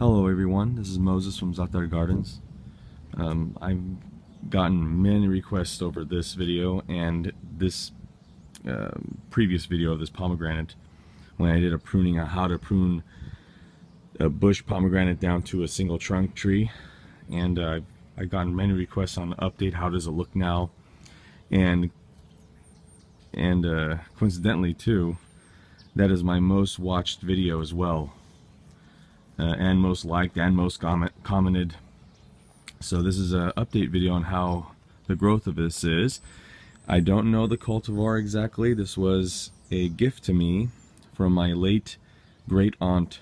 Hello everyone, this is Moses from Zaatar Gardens. I've gotten many requests over this video and this previous video of this pomegranate when I did a pruning on how to prune a bush pomegranate down to a single trunk tree, and I've gotten many requests on the update. How does it look now? And coincidentally too, that is my most watched video as well. And most liked and most commented. So this is an update video on how the growth of this is. I don't know the cultivar exactly. This was a gift to me from my late great aunt.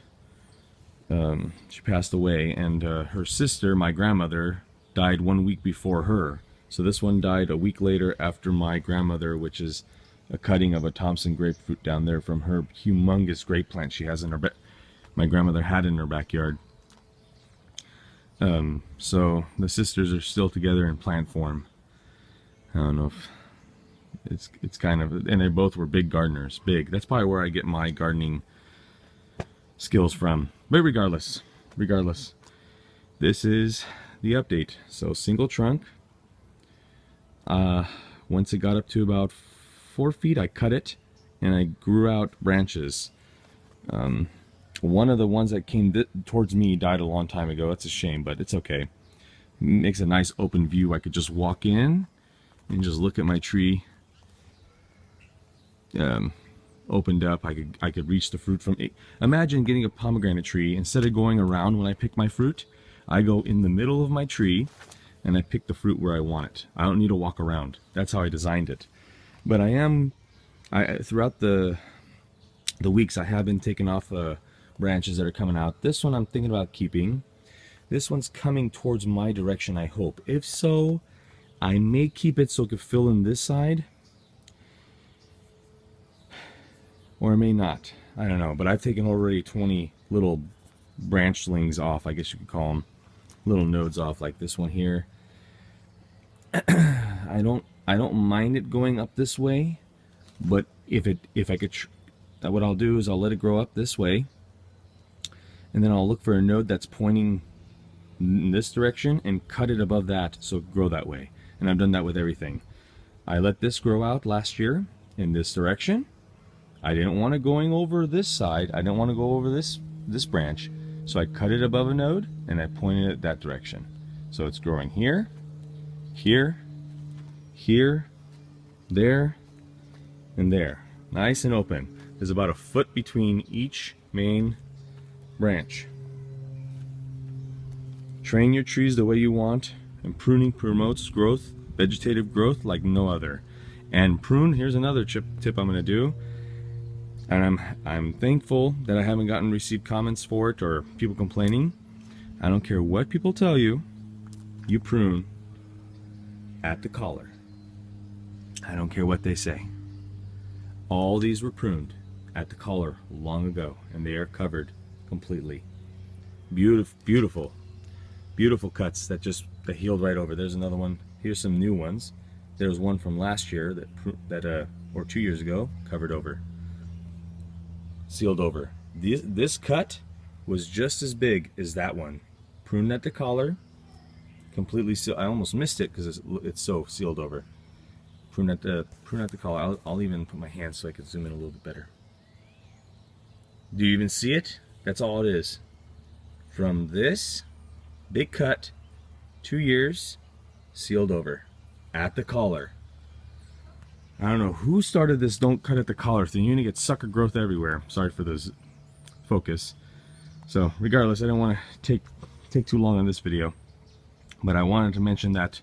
She passed away, and her sister, my grandmother, died 1 week before her. So this one died a week later after my grandmother, which is a cutting of a Thompson grapefruit down there from her humongous grape plant she has in her my grandmother had in her backyard. So the sisters are still together in plant form. I don't know if it's kind of, and they both were big gardeners. Big. That's probably where I get my gardening skills from. But regardless, this is the update. So single trunk. Once it got up to about 4 feet, I cut it and I grew out branches. One of the ones that came towards me died a long time ago. That's a shame, but it's okay. Makes a nice open view. I could just walk in and just look at my tree. Opened up. I could reach the fruit from it. Imagine getting a pomegranate tree. Instead of going around when I pick my fruit, I go in the middle of my tree and I pick the fruit where I want it. I don't need to walk around. That's how I designed it. But throughout the weeks, I have been taking off branches that are coming out. This one I'm thinking about keeping. This one's coming towards my direction, I hope. If so, I may keep it so it could fill in this side, or I may not. I don't know, but I've taken already 20 little branchlings off, I guess you could call them, little nodes off, like this one here. I don't mind it going up this way, but if I could, what I'll do is I'll let it grow up this way, and then I'll look for a node that's pointing in this direction and cut it above that so it grow that way. And I've done that with everything. I let this grow out last year in this direction. I didn't want it going over this side. I didn't want to go over this branch, so I cut it above a node and I pointed it that direction. So it's growing here, here, here, there, and there. Nice and open. There's about a foot between each main branch. Train your trees the way you want, and pruning promotes growth, vegetative growth like no other. And prune, here's another tip I'm going to do, and I'm thankful that I haven't received comments for it or people complaining. I don't care what people tell you, you prune at the collar. I don't care what they say. All these were pruned at the collar long ago, and they are covered completely. Beautiful cuts that healed right over. There's another one. Here's some new ones. There's one from last year or 2 years ago, covered over, sealed over. This cut was just as big as that one, pruned at the collar, completely sealed. I almost missed it because it's so sealed over. Prune at the collar. I'll even put my hand so I can zoom in a little bit better. Do you even see it? That's all it is. From this big cut, 2 years, sealed over at the collar. I don't know who started this don't cut at the collar thing. You're gonna get sucker growth everywhere. Sorry for this focus. So regardless, I don't want to take too long on this video, but I wanted to mention that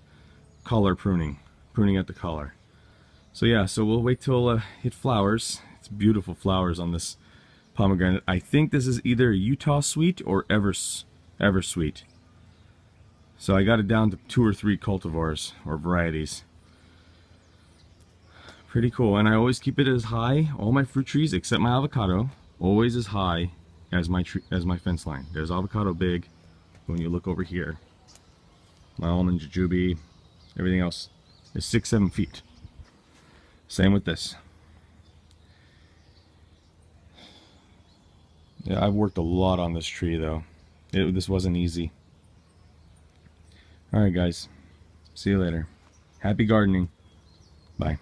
collar pruning at the collar. So yeah, so we'll wait till it flowers. It's beautiful flowers on this pomegranate. I think this is either Utah Sweet or Eversweet. So I got it down to 2 or 3 cultivars or varieties. Pretty cool. And I always keep it as high. All my fruit trees except my avocado always as high as my fence line. There's avocado big. When you look over here, my almond, jujube, everything else is 6-7 feet. Same with this. Yeah, I've worked a lot on this tree though. This wasn't easy. Alright guys, see you later. Happy gardening. Bye.